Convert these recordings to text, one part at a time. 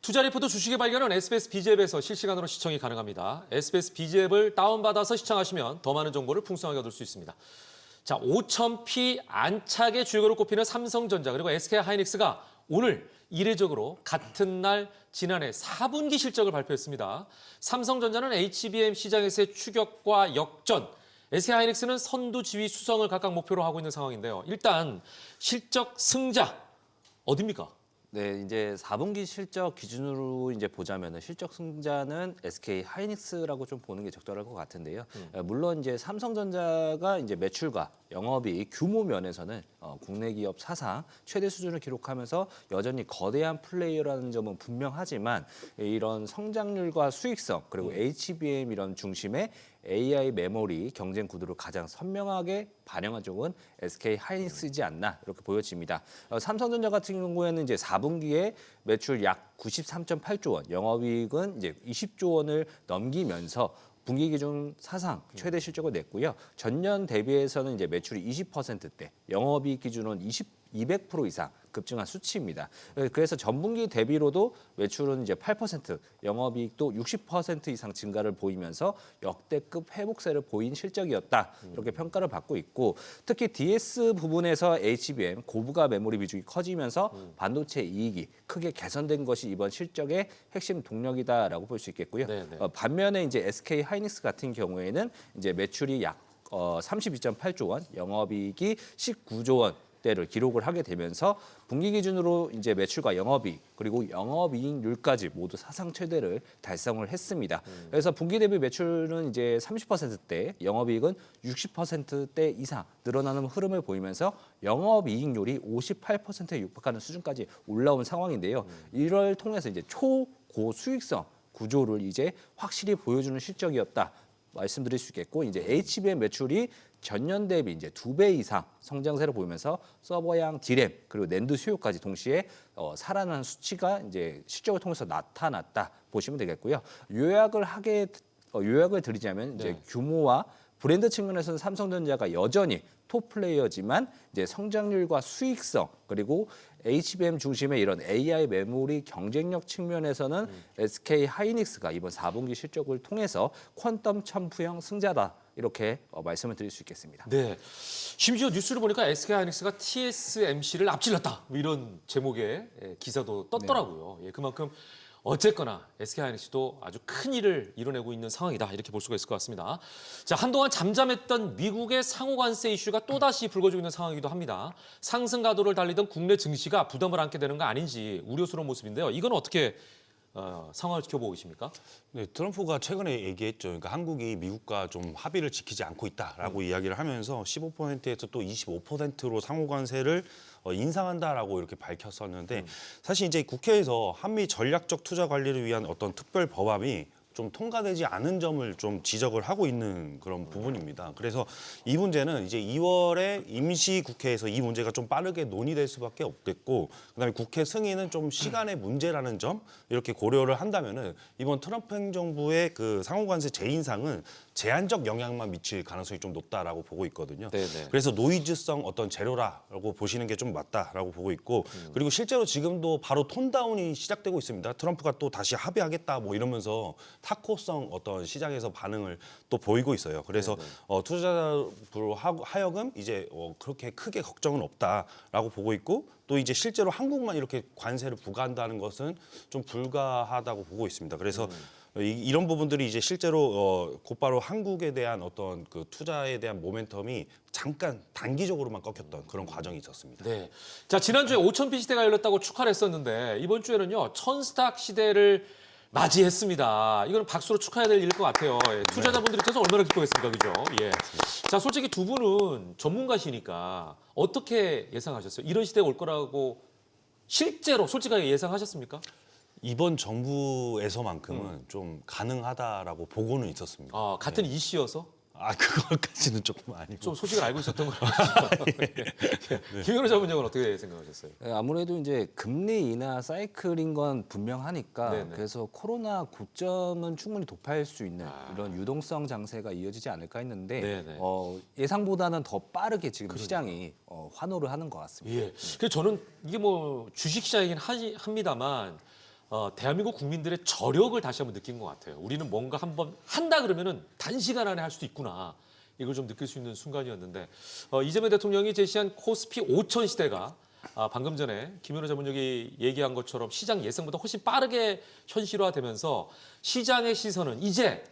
투자 리포트 주식의 발견은 SBS 비즈앱에서 실시간으로 시청이 가능합니다. SBS 비즈앱을 다운받아서 시청하시면 더 많은 정보를 풍성하게 얻을 수 있습니다. 자, 5,000p 안착의 주역으로 꼽히는 삼성전자 그리고 SK하이닉스가 오늘 이례적으로 같은 날 지난해 4분기 실적을 발표했습니다. 삼성전자는 HBM 시장에서의 추격과 역전, SK하이닉스는 선두 지위 수성을 각각 목표로 하고 있는 상황인데요. 일단 실적 승자 어디입니까? 네, 이제 4분기 실적 기준으로 이제 보자면은 실적 승자는 SK 하이닉스라고 좀 보는 게 적절할 것 같은데요. 물론 이제 삼성전자가 이제 매출과 영업이익 규모 면에서는 국내 기업 사상 최대 수준을 기록하면서 여전히 거대한 플레이어라는 점은 분명하지만 이런 성장률과 수익성 그리고 HBM 이런 중심의 AI 메모리 경쟁 구도를 가장 선명하게 반영한 쪽은 SK 하이닉스이지 않나 이렇게 보여집니다. 삼성전자 같은 경우에는 이제 4분기에 매출 약 93.8조 원, 영업이익은 이제 20조 원을 넘기면서 분기 기준 사상 최대 실적을 냈고요. 전년 대비해서는 이제 매출이 20%대, 영업이익 기준은 200% 이상 급증한 수치입니다. 그래서 전분기 대비로도 매출은 이제 8%, 영업이익도 60% 이상 증가를 보이면서 역대급 회복세를 보인 실적이었다. 이렇게 평가를 받고 있고 특히 DS 부분에서 HBM 고부가 메모리 비중이 커지면서 반도체 이익이 크게 개선된 것이 이번 실적의 핵심 동력이다라고 볼 수 있겠고요. 반면에 이제 SK 하이닉스 같은 경우에는 이제 매출이 약 32.8조 원, 영업이익이 19조 원 대를 기록을 하게 되면서 분기 기준으로 이제 매출과 영업이익 그리고 영업이익률까지 모두 사상 최대를 달성을 했습니다. 그래서 분기 대비 매출은 이제 30%대, 영업이익은 60%대 이상 늘어나는 흐름을 보이면서 영업이익률이 58%에 육박하는 수준까지 올라온 상황인데요. 이를 통해서 이제 초고수익성 구조를 이제 확실히 보여주는 실적이었다. 말씀드릴 수 있겠고 이제 HBM 매출이 전년 대비 이제 2배 이상 성장세를 보이면서 서버양 디램 그리고 낸드 수요까지 동시에 살아난 수치가 이제 실적을 통해서 나타났다 보시면 되겠고요. 요약을 드리자면 이제 규모와 브랜드 측면에서는 삼성전자가 여전히 톱 플레이어지만 이제 성장률과 수익성 그리고 HBM 중심의 이런 AI 메모리 경쟁력 측면에서는 SK 하이닉스가 이번 4분기 실적을 통해서 퀀텀 첨프형 승자다. 이렇게 말씀을 드릴 수 있겠습니다. 네. 심지어 뉴스를 보니까 SK하이닉스가 TSMC를 앞질렀다. 뭐 이런 제목의 기사도 떴더라고요. 예, 그만큼 어쨌거나 SK하이닉스도 아주 큰 일을 이뤄내고 있는 상황이다. 이렇게 볼 수가 있을 것 같습니다. 자, 한동안 잠잠했던 미국의 상호 관세 이슈가 또다시 불거지고 있는 상황이기도 합니다. 상승 가도를 달리던 국내 증시가 부담을 안게 되는 거 아닌지 우려스러운 모습인데요. 이건 어떻게 상황을 지켜보고 계십니까? 네, 트럼프가 최근에 얘기했죠. 그러니까 한국이 미국과 좀 합의를 지키지 않고 있다라고 이야기를 하면서 15%에서 또 25%로 상호 관세를 인상한다라고 이렇게 밝혔었는데 사실 이제 국회에서 한미 전략적 투자 관리를 위한 어떤 특별 법안이 좀 통과되지 않은 점을 좀 지적을 하고 있는 그런 부분입니다. 그래서 이 문제는 이제 2월에 임시 국회에서 이 문제가 좀 빠르게 논의될 수밖에 없겠고, 그다음에 국회 승인은 좀 시간의 문제라는 점 이렇게 고려를 한다면은 이번 트럼프 행정부의 그 상호관세 재인상은 제한적 영향만 미칠 가능성이 좀 높다라고 보고 있거든요. 그래서 노이즈성 어떤 재료라고 보시는 게 좀 맞다라고 보고 있고, 그리고 실제로 지금도 바로 톤다운이 시작되고 있습니다. 트럼프가 또 다시 합의하겠다 뭐 이러면서 타코성 어떤 시장에서 반응을 또 보이고 있어요. 그래서 투자자로 하여금 이제 그렇게 크게 걱정은 없다라고 보고 있고, 또 이제 실제로 한국만 이렇게 관세를 부과한다는 것은 좀 불가하다고 보고 있습니다. 그래서 이런 부분들이 이제 실제로 곧바로 한국에 대한 어떤 그 투자에 대한 모멘텀이 잠깐 단기적으로만 꺾였던 그런 과정이 있었습니다. 네. 자, 지난주에 5,000p 시대가 열렸다고 축하를 했었는데 이번 주에는요, 1,000스탁 시대를 맞이했습니다. 이거는 박수로 축하해야 될 일일 것 같아요. 예, 투자자분들께서 얼마나 기뻐했습니까, 그죠? 예. 자, 솔직히 두 분은 전문가시니까 어떻게 예상하셨어요? 이런 시대가 올 거라고 실제로 솔직하게 예상하셨습니까? 이번 정부에서만큼은 좀 가능하다라고 보고는 있었습니다. 아, 같은 이씨여서? 그것까지는 조금 아니고. 좀 소식을 알고 있었던 거라서. 김 변호사분 은 어떻게 생각하셨어요? 아무래도 이제 금리 인하 사이클인 건 분명하니까 그래서 코로나 고점은 충분히 도파할 수 있는 이런 유동성 장세가 이어지지 않을까 했는데 예상보다는 더 빠르게 지금 시장이 환호를 하는 것 같습니다. 예. 그래서 저는 이게 뭐 주식 시장이긴 합니다만 대한민국 국민들의 저력을 다시 한번 느낀 것 같아요. 우리는 뭔가 한번 한다 그러면은 단시간 안에 할 수도 있구나. 이걸 좀 느낄 수 있는 순간이었는데 이재명 대통령이 제시한 코스피 5천 시대가 방금 전에 김현우 전문역이 얘기한 것처럼 시장 예상보다 훨씬 빠르게 현실화되면서 시장의 시선은 이제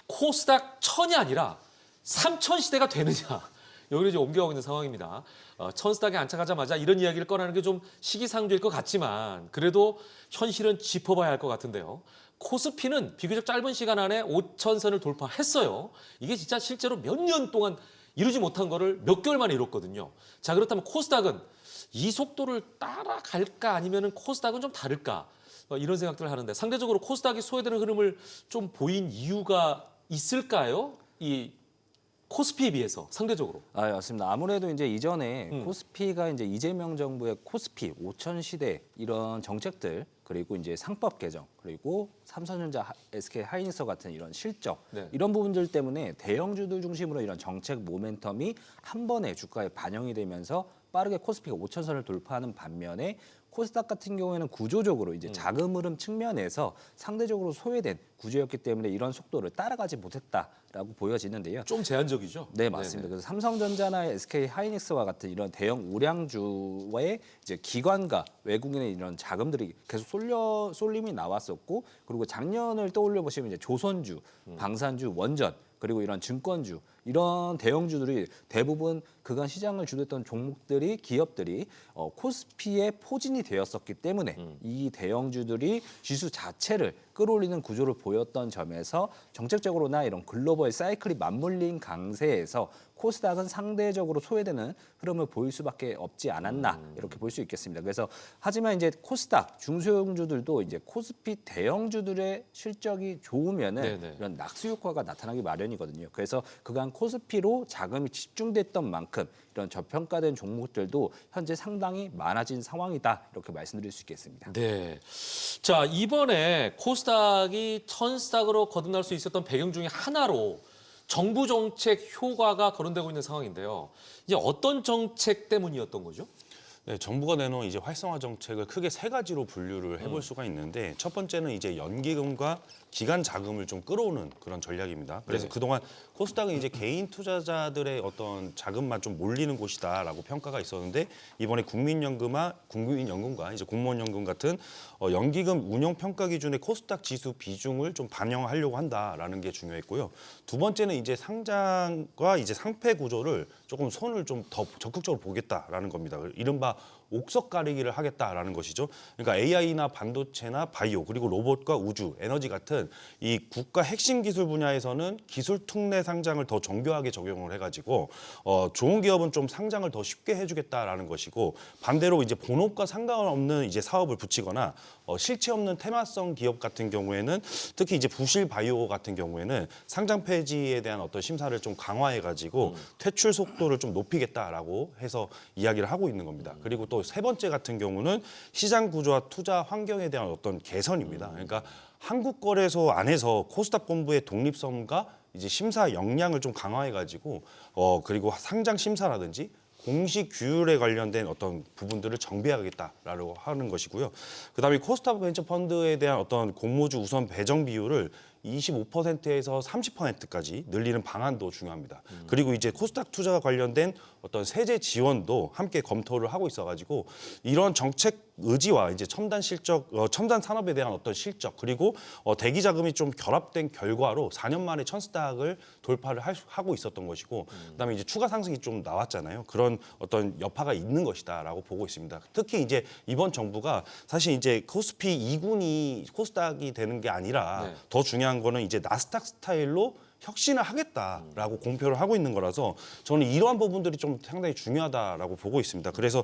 코스닥 1000이 아니라 3000 시대가 되느냐. 여기로 이제 옮겨가고 있는 상황입니다. 1000스닥에 안착하자마자 이런 이야기를 꺼내는 게 좀 시기상조일 것 같지만 그래도 현실은 짚어봐야 할 것 같은데요. 코스피는 비교적 짧은 시간 안에 5천선을 돌파했어요. 이게 진짜 실제로 몇 년 동안 이루지 못한 거를 몇 개월 만에 이뤘거든요. 자, 그렇다면 코스닥은 이 속도를 따라갈까 아니면 코스닥은 좀 다를까? 이런 생각들을 하는데 상대적으로 코스닥이 소외되는 흐름을 좀 보인 이유가 있을까요? 이 코스피에 비해서 상대적으로. 맞습니다. 아무래도 이제 이전에 코스피가 이제 이재명 정부의 코스피 5천 시대 이런 정책들 그리고 이제 상법 개정 그리고 삼성전자, SK 하이닉스 같은 이런 실적 네. 이런 부분들 때문에 대형주들 중심으로 이런 정책 모멘텀이 한 번에 주가에 반영이 되면서 빠르게 코스피가 5천선을 돌파하는 반면에 코스닥 같은 경우에는 구조적으로 이제 자금 흐름 측면에서 상대적으로 소외된 구조였기 때문에 이런 속도를 따라가지 못했다라고 보여지는데요. 좀 제한적이죠. 네, 맞습니다. 그래서 삼성전자나 SK 하이닉스와 같은 이런 대형 우량주의 이제 기관과 외국인의 이런 자금들이 계속 쏠림이 나왔었고, 그리고 작년을 떠올려 보시면 이제 조선주, 방산주, 원전 그리고 이런 증권주 이런 대형주들이 대부분 그간 시장을 주도했던 종목들이 기업들이 코스피에 포진이 되었었기 때문에 이 대형주들이 지수 자체를 끌어올리는 구조를 보였던 점에서 정책적으로나 이런 글로벌 사이클이 맞물린 강세에서 코스닥은 상대적으로 소외되는 흐름을 보일 수밖에 없지 않았나 이렇게 볼 수 있겠습니다. 그래서 하지만 이제 코스닥 중소형주들도 이제 코스피 대형주들의 실적이 좋으면은 네네. 이런 낙수 효과가 나타나기 마련이거든요. 그래서 그간 코스피로 자금이 집중됐던 만큼 이런 저평가된 종목들도 현재 상당히 많아진 상황이다 이렇게 말씀드릴 수 있겠습니다. 네. 자, 이번에 코스닥이 1000스닥으로 거듭날 수 있었던 배경 중에 하나로 정부 정책 효과가 거론되고 있는 상황인데요. 이제 어떤 정책 때문이었던 거죠? 네, 정부가 내놓은 이제 활성화 정책을 크게 세 가지로 분류를 해볼 수가 있는데 첫 번째는 이제 연기금과 기관 자금을 좀 끌어오는 그런 전략입니다. 그래서 네. 그동안 코스닥은 이제 개인 투자자들의 어떤 자금만 좀 몰리는 곳이다라고 평가가 있었는데 이번에 국민연금과 이제 공무원연금 같은 연기금 운용 평가 기준의 코스닥 지수 비중을 좀 반영하려고 한다라는 게 중요했고요. 두 번째는 이제 상장과 이제 상패 구조를 조금 손을 좀 더 적극적으로 보겠다라는 겁니다. 이른바 옥석 가리기를 하겠다라는 것이죠. 그러니까 AI나 반도체나 바이오 그리고 로봇과 우주, 에너지 같은 이 국가 핵심 기술 분야에서는 기술 특례 상장을 더 정교하게 적용을 해가지고 좋은 기업은 좀 상장을 더 쉽게 해주겠다라는 것이고 반대로 이제 본업과 상관없는 이제 사업을 붙이거나 실체 없는 테마성 기업 같은 경우에는 특히 이제 부실 바이오 같은 경우에는 상장 폐지에 대한 어떤 심사를 좀 강화해가지고 퇴출 속도를 좀 높이겠다라고 해서 이야기를 하고 있는 겁니다. 그리고 또 세 번째 같은 경우는 시장 구조와 투자 환경에 대한 어떤 개선입니다. 그러니까 한국거래소 안에서 코스닥 본부의 독립성과 이제 심사 역량을 좀 강화해가지고 그리고 상장 심사라든지 공시 규율에 관련된 어떤 부분들을 정비하겠다라고 하는 것이고요. 그다음에 코스닥 벤처펀드에 대한 어떤 공모주 우선 배정 비율을 25%에서 30%까지 늘리는 방안도 중요합니다. 그리고 이제 코스닥 투자와 관련된 어떤 세제 지원도 함께 검토를 하고 있어가지고 이런 정책 의지와 이제 첨단 실적, 첨단 산업에 대한 어떤 실적 그리고 대기 자금이 좀 결합된 결과로 4년 만에 1000스닥을 돌파를 하고 있었던 것이고 그다음에 이제 추가 상승이 좀 나왔잖아요. 그런 어떤 여파가 있는 것이다라고 보고 있습니다. 특히 이제 이번 정부가 사실 이제 코스피 2군이 코스닥이 되는 게 아니라 네. 더 중요한 거는 이제 나스닥 스타일로 혁신을 하겠다라고 공표를 하고 있는 거라서 저는 이러한 부분들이 좀 상당히 중요하다라고 보고 있습니다. 그래서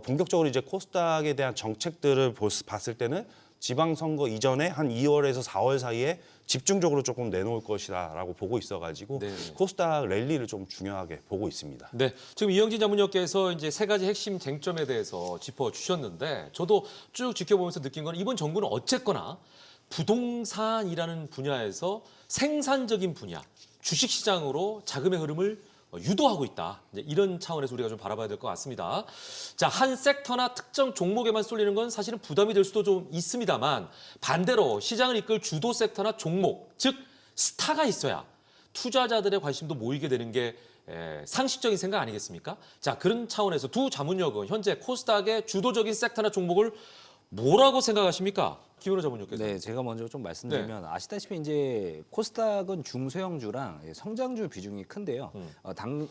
본격적으로 이제 코스닥에 대한 정책들을 봤을 때는 지방선거 이전에 한 2월에서 4월 사이에 집중적으로 조금 내놓을 것이다라고 보고 있어가지고 네네. 코스닥 랠리를 좀 중요하게 보고 있습니다. 네, 지금 이영진 전문위원께서 이제 세 가지 핵심 쟁점에 대해서 짚어주셨는데 저도 쭉 지켜보면서 느낀 건 이번 정부는 어쨌거나 부동산이라는 분야에서 생산적인 분야, 주식시장으로 자금의 흐름을 유도하고 있다. 이제 이런 차원에서 우리가 좀 바라봐야 될 것 같습니다. 자, 한 섹터나 특정 종목에만 쏠리는 건 사실은 부담이 될 수도 좀 있습니다만 반대로 시장을 이끌 주도 섹터나 종목, 즉 스타가 있어야 투자자들의 관심도 모이게 되는 게 상식적인 생각 아니겠습니까? 자, 그런 차원에서 두 자문역은 현재 코스닥의 주도적인 섹터나 종목을 뭐라고 생각하십니까? 김현우 자문역께서. 네, 제가 먼저 좀 말씀드리면 아시다시피 이제 코스닥은 중소형주랑 성장주 비중이 큰데요.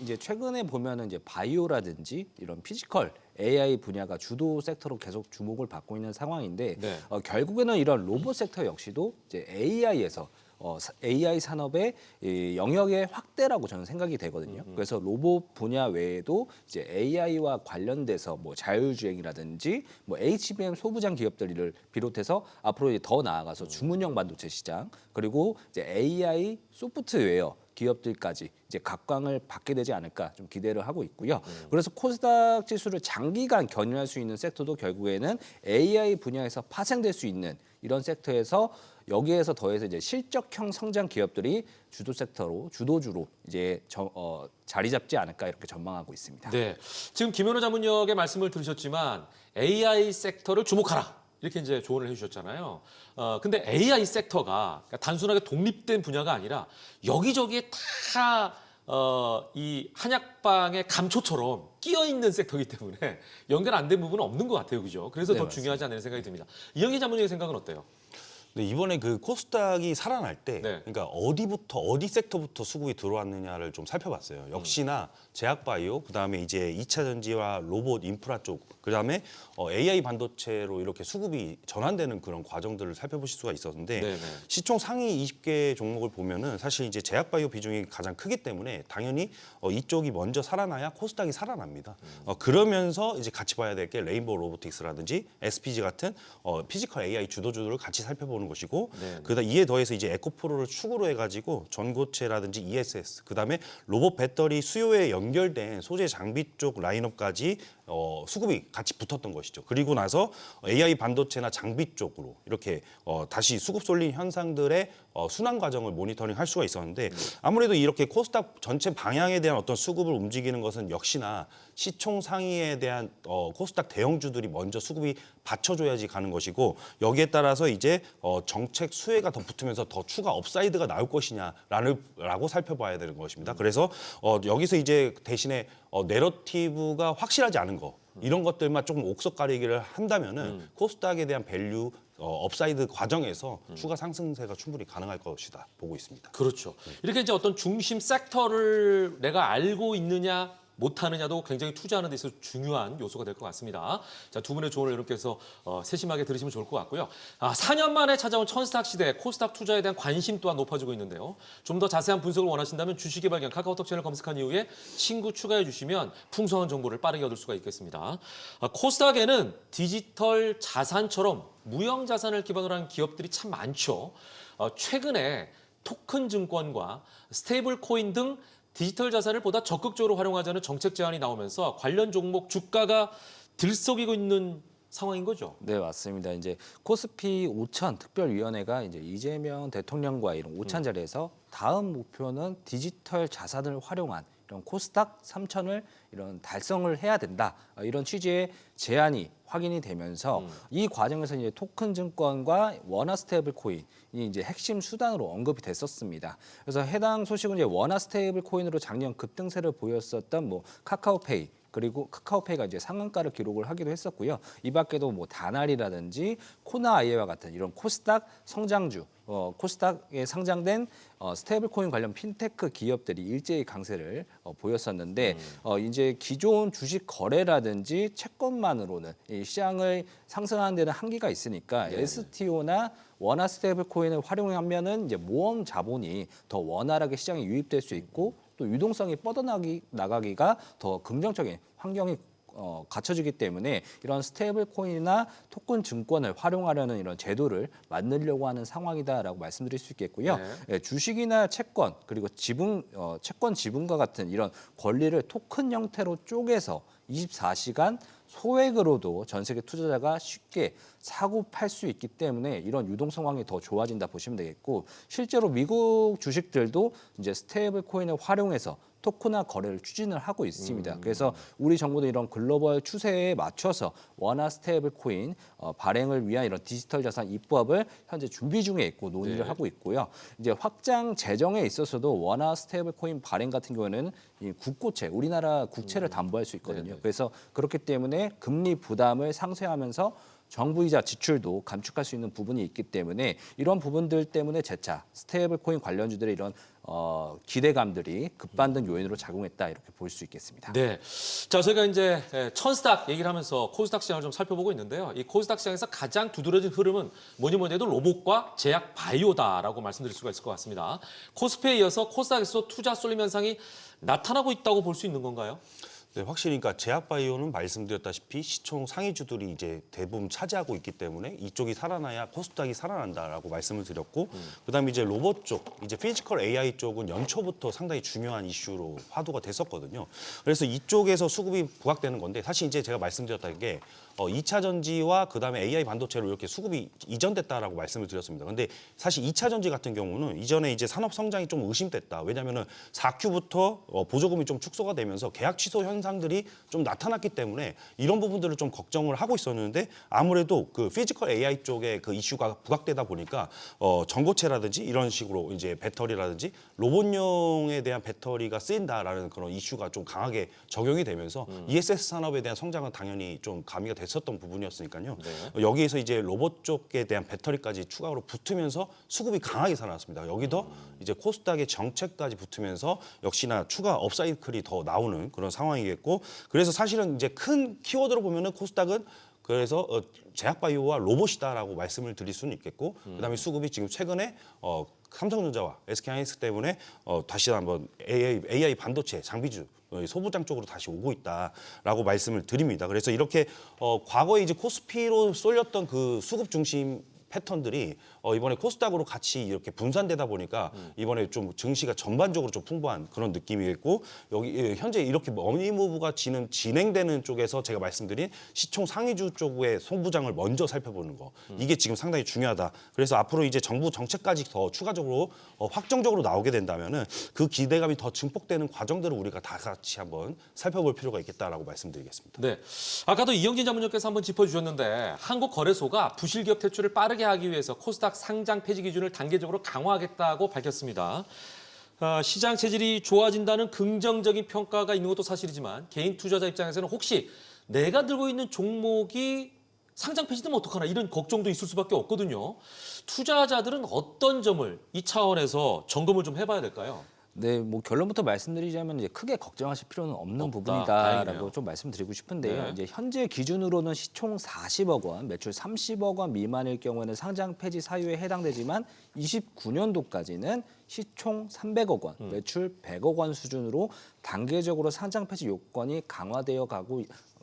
이제 최근에 보면은 이제 바이오라든지 이런 피지컬 AI 분야가 주도 섹터로 계속 주목을 받고 있는 상황인데 네. 결국에는 이런 로봇 섹터 역시도 이제 AI에서 AI 산업의 이 영역의 확대라고 저는 생각이 되거든요. 그래서 로봇 분야 외에도 이제 AI와 관련돼서 뭐 자율주행이라든지 뭐 HBM 소부장 기업들을 비롯해서 앞으로 이제 더 나아가서 주문형 반도체 시장 그리고 이제 AI 소프트웨어 기업들까지 이제 각광을 받게 되지 않을까 좀 기대를 하고 있고요. 그래서 코스닥 지수를 장기간 견인할 수 있는 섹터도 결국에는 AI 분야에서 파생될 수 있는 이런 섹터에서 여기에서 더해서 이제 실적형 성장 기업들이 주도 섹터로 주도주로 이제 자리 잡지 않을까 이렇게 전망하고 있습니다. 네, 지금 김현우 자문역의 말씀을 들으셨지만 AI 섹터를 주목하라 이렇게 이제 조언을 해주셨잖아요. 근데 AI 섹터가 그러니까 단순하게 독립된 분야가 아니라 여기저기에 다 이 한약방의 감초처럼 끼어 있는 섹터이기 때문에 연결 안 된 부분은 없는 것 같아요, 그죠? 그래서 네, 더 맞습니다. 중요하지 않는 생각이 듭니다. 이영희 자문역의 생각은 어때요? 근데 이번에 그 코스닥이 살아날 때, 네. 그러니까 어디 섹터부터 수급이 들어왔느냐를 좀 살펴봤어요. 역시나 제약바이오, 그다음에 이제 2차 전지와 로봇 인프라 쪽, 그다음에 AI 반도체로 이렇게 수급이 전환되는 그런 과정들을 살펴보실 수가 있었는데 네네. 시총 상위 20개 종목을 보면은 사실 이제 제약바이오 비중이 가장 크기 때문에 당연히 이쪽이 먼저 살아나야 코스닥이 살아납니다. 그러면서 이제 같이 봐야 될 게 레인보우 로보틱스라든지 SPG 같은 피지컬 AI 주도주들을 같이 살펴보는 것이고 네. 그다음 이에 더해서 이제 에코프로를 축으로 해가지고 전고체라든지 ESS 그다음에 로봇 배터리 수요에 연결된 소재 장비 쪽 라인업까지 수급이 같이 붙었던 것이죠. 그리고 나서 AI 반도체나 장비 쪽으로 이렇게 다시 수급 쏠린 현상들의 순환 과정을 모니터링할 수가 있었는데 아무래도 이렇게 코스닥 전체 방향에 대한 어떤 수급을 움직이는 것은 역시나 시총 상위에 대한 코스닥 대형주들이 먼저 수급이 받쳐줘야지 가는 것이고 여기에 따라서 이제 정책 수혜가 더 붙으면서 더 추가 업사이드가 나올 것이냐라고 살펴봐야 되는 것입니다. 그래서 여기서 이제 대신에 내러티브가 확실하지 않은 거 이런 것들만 조금 옥석 가리기를 한다면은 코스닥에 대한 밸류 업사이드 과정에서 추가 상승세가 충분히 가능할 것이다 보고 있습니다. 그렇죠. 이렇게 이제 어떤 중심 섹터를 내가 알고 있느냐 못하느냐도 굉장히 투자하는 데 있어서 중요한 요소가 될 것 같습니다. 자, 두 분의 조언을 이렇게 해서 세심하게 들으시면 좋을 것 같고요. 4년 만에 찾아온 천스탁 시대 코스닥 투자에 대한 관심 또한 높아지고 있는데요. 좀 더 자세한 분석을 원하신다면 주식개발견 카카오톡 채널 검색한 이후에 친구 추가해 주시면 풍성한 정보를 빠르게 얻을 수가 있겠습니다. 코스닥에는 디지털 자산처럼 무형 자산을 기반으로 한 기업들이 참 많죠. 최근에 토큰 증권과 스테이블 코인 등 디지털 자산을 보다 적극적으로 활용하자는 정책 제안이 나오면서 관련 종목 주가가 들썩이고 있는 상황인 거죠. 네, 맞습니다. 이제 코스피 5천 특별위원회가 이제 이재명 대통령과 이런 5천 자리에서 다음 목표는 디지털 자산을 활용한 이런 코스닥 3천을 이런 달성을 해야 된다. 이런 취지의 제안이 확인이 되면서 이 과정에서 이제 토큰 증권과 원화 스테이블 코인이 이제 핵심 수단으로 언급이 됐었습니다. 그래서 해당 소식은 이제 원화 스테이블 코인으로 작년 급등세를 보였었던 뭐 카카오페이 그리고 카카오페이가 이제 상한가를 기록을 하기도 했었고요. 이 밖에도 뭐 다날이라든지 코나아이와 같은 이런 코스닥 성장주, 코스닥에 상장된 스테이블 코인 관련 핀테크 기업들이 일제히 강세를 보였었는데 이제 기존 주식 거래라든지 채권만으로는 이 시장을 상승하는 데는 한계가 있으니까 STO나 원화 스테이블 코인을 활용하면은 이제 모험 자본이 더 원활하게 시장에 유입될 수 있고 또 유동성이 뻗어나가기가 더 긍정적인 환경이 갖춰지기 때문에 이런 스테이블 코인이나 토큰 증권을 활용하려는 이런 제도를 만들려고 하는 상황이다라고 말씀드릴 수 있겠고요. 네. 예, 주식이나 채권 그리고 채권 지분과 같은 이런 권리를 토큰 형태로 쪼개서 24시간 소액으로도 전 세계 투자자가 쉽게 사고 팔 수 있기 때문에 이런 유동 상황이 더 좋아진다 보시면 되겠고 실제로 미국 주식들도 이제 스테이블 코인을 활용해서 토큰화 거래를 추진을 하고 있습니다. 그래서 우리 정부도 이런 글로벌 추세에 맞춰서 원화 스테이블 코인 발행을 위한 이런 디지털 자산 입법을 현재 준비 중에 있고 논의를 네. 하고 있고요. 이제 확장 재정에 있어서도 원화 스테이블 코인 발행 같은 경우에는 이 국고채, 우리나라 국채를 담보할 수 있거든요. 네네. 그래서 그렇기 때문에 금리 부담을 상쇄하면서 정부이자 지출도 감축할 수 있는 부분이 있기 때문에 이런 부분들 때문에 재차 스테이블 코인 관련주들의 이런 기대감들이 급반등 요인으로 작용했다 이렇게 볼 수 있겠습니다. 네. 자, 저희가 이제 천스닥 얘기를 하면서 코스닥 시장을 좀 살펴보고 있는데요. 이 코스닥 시장에서 가장 두드러진 흐름은 뭐니 해도 로봇과 제약 바이오다라고 말씀드릴 수가 있을 것 같습니다. 코스피에 이어서 코스닥에서 투자 쏠림 현상이 나타나고 있다고 볼 수 있는 건가요? 네, 확실히 그러니까 제약바이오는 말씀드렸다시피 시총 상위주들이 이제 대부분 차지하고 있기 때문에 이쪽이 살아나야 코스닥이 살아난다라고 말씀을 드렸고 그다음에 이제 로봇 쪽, 이제 피지컬 AI 쪽은 연초부터 상당히 중요한 이슈로 화두가 됐었거든요. 그래서 이쪽에서 수급이 부각되는 건데 사실 이제 제가 말씀드렸던 게 2차 전지와 그다음에 AI 반도체로 이렇게 수급이 이전됐다라고 말씀을 드렸습니다. 근데 사실 2차 전지 같은 경우는 이전에 이제 산업 성장이 좀 의심됐다. 왜냐면은 4Q부터 보조금이 좀 축소가 되면서 계약 취소 현상들이 좀 나타났기 때문에 이런 부분들을 좀 걱정을 하고 있었는데 아무래도 그 피지컬 AI 쪽에 그 이슈가 부각되다 보니까 전고체라든지 이런 식으로 이제 배터리라든지 로봇용에 대한 배터리가 쓰인다라는 그런 이슈가 좀 강하게 적용이 되면서 ESS 산업에 대한 성장은 당연히 좀 가미가 됐었던 부분이었으니까요. 네. 여기에서 이제 로봇 쪽에 대한 배터리까지 추가로 붙으면서 수급이 강하게 살아났습니다. 여기도 이제 코스닥의 정책까지 붙으면서 역시나 추가 업사이클이 더 나오는 그런 상황이겠고 그래서 사실은 이제 큰 키워드로 보면은 코스닥은 그래서 제약바이오와 로봇이다라고 말씀을 드릴 수는 있겠고 그다음에 수급이 지금 최근에 삼성전자와 SK하이닉스 때문에 다시 한번 AI 반도체 장비주 소부장 쪽으로 다시 오고 있다라고 말씀을 드립니다. 그래서 이렇게 과거에 이제 코스피로 쏠렸던 그 수급 중심 패턴들이 이번에 코스닥으로 같이 이렇게 분산되다 보니까 이번에 좀 증시가 전반적으로 좀 풍부한 그런 느낌이겠고 여기 현재 이렇게 머니무브가 진행되는 쪽에서 제가 말씀드린 시총 상위주 쪽의 소부장을 먼저 살펴보는 거 이게 지금 상당히 중요하다. 그래서 앞으로 이제 정부 정책까지 더 추가적으로 확정적으로 나오게 된다면은 그 기대감이 더 증폭되는 과정들을 우리가 다 같이 한번 살펴볼 필요가 있겠다라고 말씀드리겠습니다. 네. 아까도 이영진 자문위원께서 한번 짚어주셨는데 한국거래소가 부실기업 퇴출을 빠르게 하기 위해서 코스닥 상장 폐지 기준을 단계적으로 강화하겠다고 밝혔습니다. 시장 체질이 좋아진다는 긍정적인 평가가 있는 것도 사실이지만 개인 투자자 입장에서는 혹시 내가 들고 있는 종목이 상장 폐지되면 어떡하나 이런 걱정도 있을 수밖에 없거든요. 투자자들은 어떤 점을 이 차원에서 점검을 좀 해봐야 될까요? 네, 뭐 결론부터 말씀드리자면 이제 크게 걱정하실 필요는 없는 없다. 부분이다라고 다행이네요. 좀 말씀드리고 싶은데요. 네. 이제 현재 기준으로는 시총 40억 원, 매출 30억 원 미만일 경우에는 상장 폐지 사유에 해당되지만 29년도까지는 시총 300억 원, 매출 100억 원 수준으로 단계적으로 상장 폐지 요건이 강화되어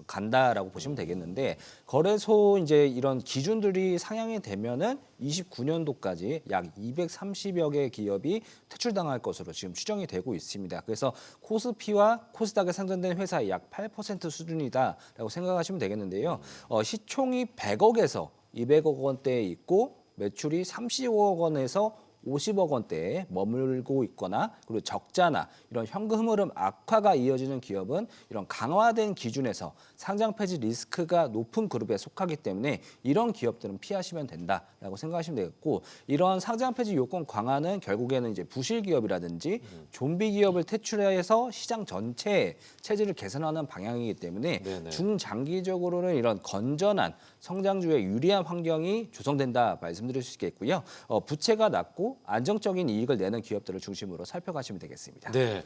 간다라고 보시면 되겠는데 거래소 이제 이런 기준들이 상향이 되면은 29년도까지 약 230여 개 기업이 퇴출당할 것으로 지금 추정이 되고 있습니다. 그래서 코스피와 코스닥에 상장된 회사의 약 8% 수준이다라고 생각하시면 되겠는데요. 시총이 100억에서 200억 원대에 있고 매출이 30억 원에서 50억 원대에 머물고 있거나 그리고 적자나 이런 현금 흐름 악화가 이어지는 기업은 이런 강화된 기준에서 상장 폐지 리스크가 높은 그룹에 속하기 때문에 이런 기업들은 피하시면 된다라고 생각하시면 되겠고 이런 상장 폐지 요건 강화는 결국에는 이제 부실 기업이라든지 좀비 기업을 퇴출해서 시장 전체의 체질을 개선하는 방향이기 때문에 네네. 중장기적으로는 이런 건전한 성장주에 유리한 환경이 조성된다 말씀드릴 수 있겠고요. 부채가 낮고 안정적인 이익을 내는 기업들을 중심으로 살펴가시면 되겠습니다. 네.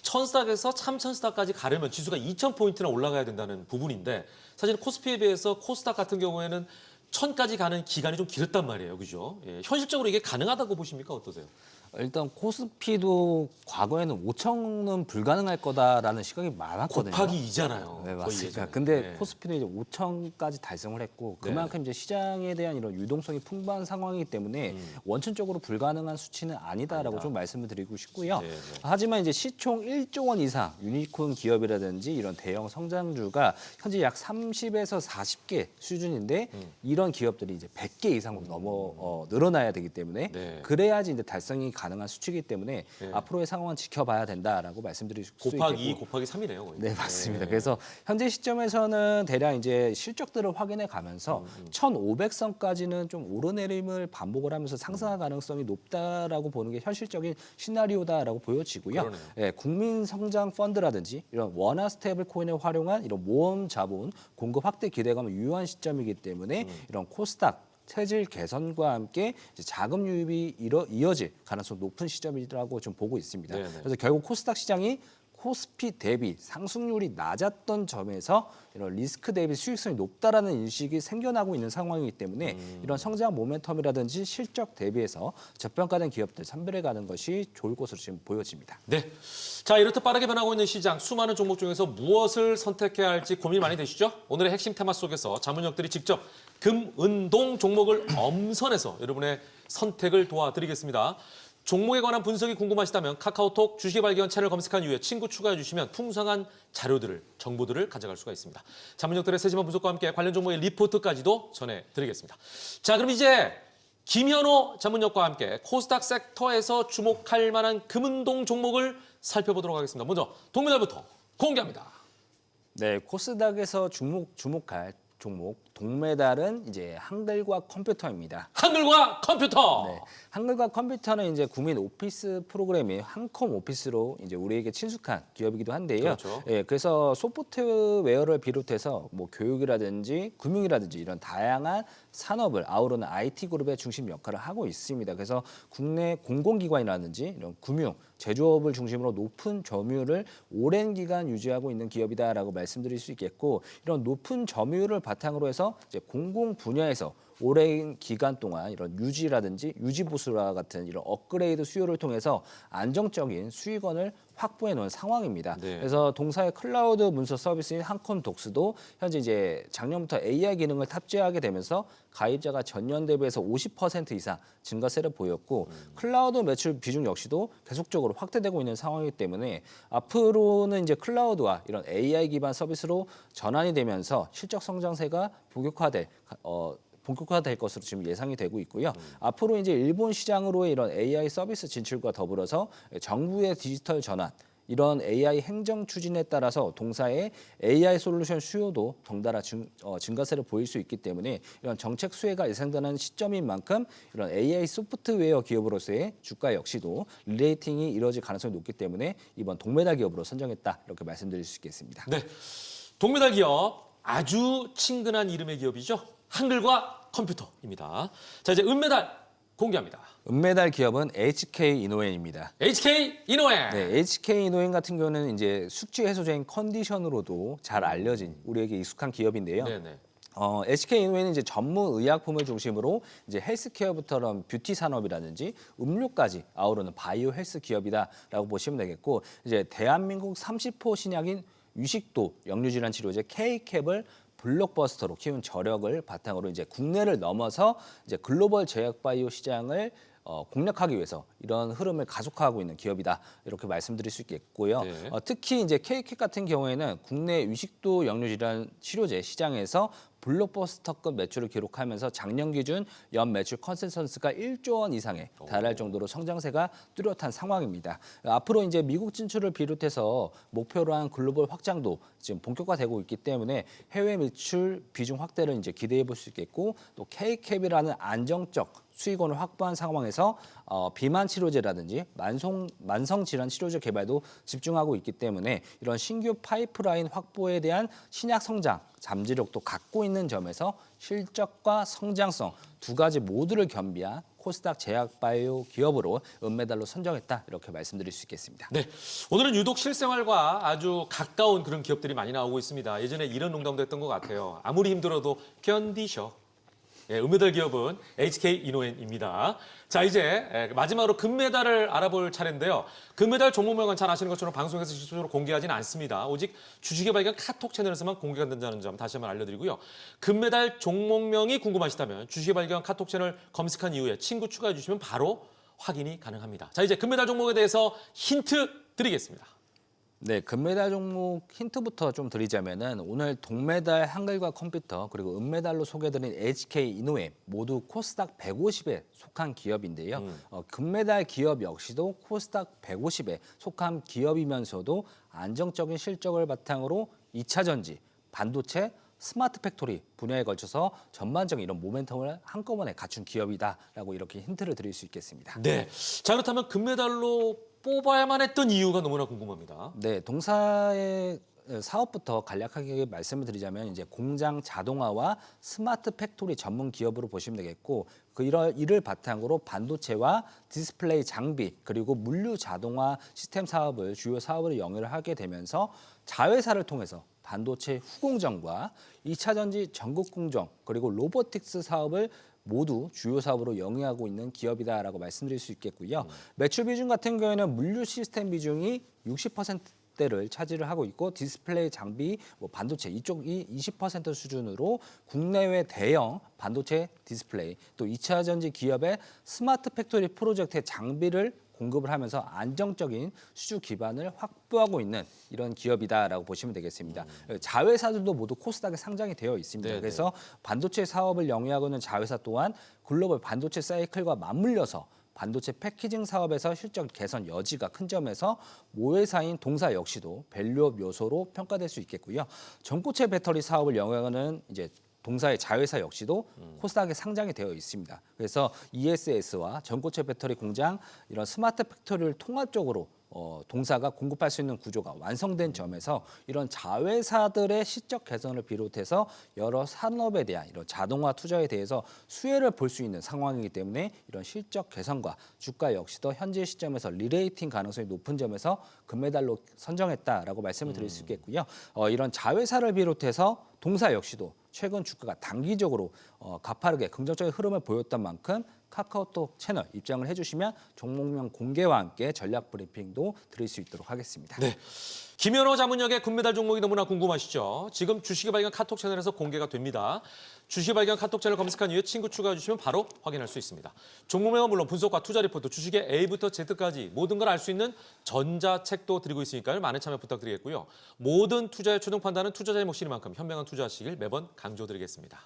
천스닥에서 참천스닥까지 가려면 지수가 2,000포인트나 올라가야 된다는 부분인데 사실 코스피에 비해서 코스닥 같은 경우에는 1,000까지 가는 기간이 좀 길었단 말이에요. 그죠? 예, 현실적으로 이게 가능하다고 보십니까? 어떠세요? 일단 코스피도 과거에는 5천은 불가능할 거다라는 시각이 많았거든요. 곱하기 2잖아요. 네, 맞습니다. 근데 코스피는 이제 5천까지 달성을 했고 그만큼 이제 시장에 대한 이런 유동성이 풍부한 상황이기 때문에 원천적으로 불가능한 수치는 아니다라고 좀 말씀을 드리고 싶고요. 네, 네. 하지만 이제 시총 1조 원 이상 유니콘 기업이라든지 이런 대형 성장주가 현재 약 30에서 40개 수준인데 이런 기업들이 이제 100개 이상으로 늘어나야 되기 때문에 네. 그래야지 이제 달성이 가능한 수치이기 때문에 네. 앞으로의 상황은 지켜봐야 된다라고 말씀드릴 수 있겠고. 곱하기 2, 곱하기 3이네요. 거의. 네, 맞습니다. 그래서 현재 시점에서는 대략 이제 실적들을 확인해 가면서 1,500선까지는 좀 오르내림을 반복을 하면서 상승할 가능성이 높다라고 보는 게 현실적인 시나리오다라고 보여지고요. 그러네요. 예, 국민 성장 펀드라든지 이런 원화 스테이블 코인을 활용한 이런 모험 자본 공급 확대 기대감을 유효한 시점이기 때문에 이런 코스닥 체질 개선과 함께 이제 자금 유입이 이어질 가능성 높은 시점이라고 좀 보고 있습니다. 네네. 그래서 결국 코스닥 시장이 코스피 대비 상승률이 낮았던 점에서 이런 리스크 대비 수익성이 높다라는 인식이 생겨나고 있는 상황이기 때문에 이런 성장 모멘텀이라든지 실적 대비해서 저평가된 기업들 선별해 가는 것이 좋을 것으로 지금 보여집니다. 네. 자, 이렇듯 빠르게 변하고 있는 시장, 수많은 종목 중에서 무엇을 선택해야 할지 고민이 많이 되시죠? 오늘의 핵심 테마 속에서 자문역들이 직접 금, 은, 동 종목을 엄선해서 여러분의 선택을 도와드리겠습니다. 종목에 관한 분석이 궁금하시다면 카카오톡 주식 발견 채널 검색한 이후에 친구 추가해 주시면 풍성한 자료들을, 정보들을 가져갈 수가 있습니다. 자문역들의 세심한 분석과 함께 관련 종목의 리포트까지도 전해드리겠습니다. 자, 그럼 이제 김현호 자문역과 함께 코스닥 섹터에서 주목할 만한 금은동 종목을 살펴보도록 하겠습니다. 먼저 동메달부터 공개합니다. 네, 코스닥에서 주목할 종목 동메달은 이제 한글과 컴퓨터입니다. 한글과 컴퓨터. 네, 한글과 컴퓨터는 이제 국민 오피스 프로그램이 한컴 오피스로 이제 우리에게 친숙한 기업이기도 한데요. 그렇죠. 예, 그래서 소프트웨어를 비롯해서 뭐 교육이라든지 금융이라든지 이런 다양한 산업을 아우르는 IT 그룹의 중심 역할을 하고 있습니다. 그래서 국내 공공기관이라든지 이런 금융, 제조업을 중심으로 높은 점유율을 오랜 기간 유지하고 있는 기업이다라고 말씀드릴 수 있겠고 이런 높은 점유율을 바탕으로 해서 이제 공공 분야에서 오랜 기간 동안 이런 유지라든지 유지보수와 같은 이런 업그레이드 수요를 통해서 안정적인 수익원을 확보해 놓은 상황입니다. 네. 그래서 동사의 클라우드 문서 서비스인 한컴독스도 현재 이제 작년부터 AI 기능을 탑재하게 되면서 가입자가 전년 대비해서 50% 이상 증가세를 보였고 클라우드 매출 비중 역시도 계속적으로 확대되고 있는 상황이기 때문에 앞으로는 이제 클라우드와 이런 AI 기반 서비스로 전환이 되면서 실적 성장세가 본격화될 것으로 지금 예상이 되고 있고요. 앞으로 이제 일본 시장으로의 이런 AI 서비스 진출과 더불어서 정부의 디지털 전환, 이런 AI 행정 추진에 따라서 동사의 AI 솔루션 수요도 덩달아 증가세를 보일 수 있기 때문에 이런 정책 수혜가 예상되는 시점인 만큼 이런 AI 소프트웨어 기업으로서의 주가 역시도 리레이팅이 이루어질 가능성이 높기 때문에 이번 동메달 기업으로 선정했다 이렇게 말씀드릴 수 있겠습니다. 네. 동메달 기업 아주 친근한 이름의 기업이죠. 한글과 컴퓨터입니다. 자, 이제 은메달 공개합니다. 은메달 기업은 HK 이노엔입니다. HK 이노엔. 네, HK 이노엔 같은 경우는 이제 숙취 해소제인 컨디션으로도 잘 알려진 우리에게 익숙한 기업인데요. 네네. HK 이노엔은 이제 전문 의약품을 중심으로 이제 헬스케어부터 뷰티 산업이라든지 음료까지 아우르는 바이오 헬스 기업이다라고 보시면 되겠고 이제 대한민국 30호 신약인 위식도 역류질환 치료제 K-캡을 블록버스터로 키운 저력을 바탕으로 이제 국내를 넘어서 이제 글로벌 제약 바이오 시장을 공략하기 위해서 이런 흐름을 가속화하고 있는 기업이다 이렇게 말씀드릴 수 있겠고요. 네. 특히 이제 K-캡 같은 경우에는 국내 위식도 역류질환 치료제 시장에서 블록버스터급 매출을 기록하면서 작년 기준 연 매출 컨센서스가 1조 원 이상에 달할 정도로 성장세가 뚜렷한 상황입니다. 앞으로 이제 미국 진출을 비롯해서 목표로 한 글로벌 확장도 지금 본격화되고 있기 때문에 해외 매출 비중 확대를 이제 기대해 볼 수 있겠고 또 K-캡이라는 안정적 수익원을 확보한 상황에서 비만 치료제라든지 만성 질환 치료제 개발도 집중하고 있기 때문에 이런 신규 파이프라인 확보에 대한 신약 성장 잠재력도 갖고 있는 점에서 실적과 성장성 두 가지 모두를 겸비한 코스닥 제약바이오 기업으로 은메달로 선정했다 이렇게 말씀드릴 수 있겠습니다. 네, 오늘은 유독 실생활과 아주 가까운 그런 기업들이 많이 나오고 있습니다. 예전에 이런 농담도 했던 것 같아요. 아무리 힘들어도 견디셔. 예, 은메달 기업은 HK 이노엔입니다. 자, 이제 마지막으로 금메달을 알아볼 차례인데요. 금메달 종목명은 잘 아시는 것처럼 방송에서 직접적으로 공개하지는 않습니다. 오직 주식의 발견 카톡 채널에서만 공개가 된다는 점 다시 한번 알려드리고요. 금메달 종목명이 궁금하시다면 주식의 발견 카톡 채널 검색한 이후에 친구 추가해 주시면 바로 확인이 가능합니다. 자, 이제 금메달 종목에 대해서 힌트 드리겠습니다. 네, 금메달 종목 힌트부터 좀 드리자면은 오늘 동메달 한글과 컴퓨터 그리고 은메달로 소개드린 HK 이노엠 모두 코스닥 150에 속한 기업인데요. 금메달 기업 역시도 코스닥 150에 속한 기업이면서도 안정적인 실적을 바탕으로 2차 전지, 반도체, 스마트 팩토리 분야에 걸쳐서 전반적인 이런 모멘텀을 한꺼번에 갖춘 기업이다라고 이렇게 힌트를 드릴 수 있겠습니다. 네. 자, 그렇다면 금메달로 뽑아야만 했던 이유가 너무나 궁금합니다. 네, 동사의 사업부터 간략하게 말씀을 드리자면 이제 공장 자동화와 스마트 팩토리 전문 기업으로 보시면 되겠고 이를 바탕으로 반도체와 디스플레이 장비 그리고 물류 자동화 시스템 사업을 주요 사업으로 영위를 하게 되면서 자회사를 통해서 반도체 후공정과 2차 전지 전국 공정 그리고 로보틱스 사업을 모두 주요 사업으로 영위하고 있는 기업이다라고 말씀드릴 수 있겠고요. 매출 비중 같은 경우에는 물류 시스템 비중이 60%대를 차지를 하고 있고 디스플레이 장비, 반도체 이쪽이 20% 수준으로 국내외 대형 반도체 디스플레이 또 2차 전지 기업의 스마트 팩토리 프로젝트의 장비를 공급을 하면서 안정적인 수주 기반을 확보하고 있는 이런 기업이다라고 보시면 되겠습니다. 자회사들도 모두 코스닥에 상장이 되어 있습니다. 네네. 그래서 반도체 사업을 영위하고 있는 자회사 또한 글로벌 반도체 사이클과 맞물려서 반도체 패키징 사업에서 실적 개선 여지가 큰 점에서 모회사인 동사 역시도 밸류업 요소로 평가될 수 있겠고요. 전고체 배터리 사업을 영위하는 이제 동사의 자회사 역시도 코스닥에 상장이 되어 있습니다. 그래서 ESS와 전고체 배터리 공장 이런 스마트 팩토리를 통합적으로 동사가 공급할 수 있는 구조가 완성된 점에서 이런 자회사들의 실적 개선을 비롯해서 여러 산업에 대한 이런 자동화 투자에 대해서 수혜를 볼 수 있는 상황이기 때문에 이런 실적 개선과 주가 역시도 현재 시점에서 리레이팅 가능성이 높은 점에서 금메달로 선정했다라고 말씀을 드릴 수 있겠고요. 이런 자회사를 비롯해서 동사 역시도 최근 주가가 단기적으로 가파르게 긍정적인 흐름을 보였던 만큼 카카오톡 채널 입장을 해주시면 종목명 공개와 함께 전략 브리핑도 드릴 수 있도록 하겠습니다. 네. 김연호 자문역의 금메달 종목이 너무나 궁금하시죠? 지금 주식의 발견 카톡 채널에서 공개가 됩니다. 주식의 발견 카톡 채널 검색한 이후에 친구 추가해 주시면 바로 확인할 수 있습니다. 종목명은 물론 분석과 투자 리포트, 주식의 A부터 Z까지 모든 걸 알 수 있는 전자책도 드리고 있으니까요. 많은 참여 부탁드리겠고요. 모든 투자의 최종 판단은 투자자의 몫이니만큼 현명한 투자하시길 매번 강조드리겠습니다.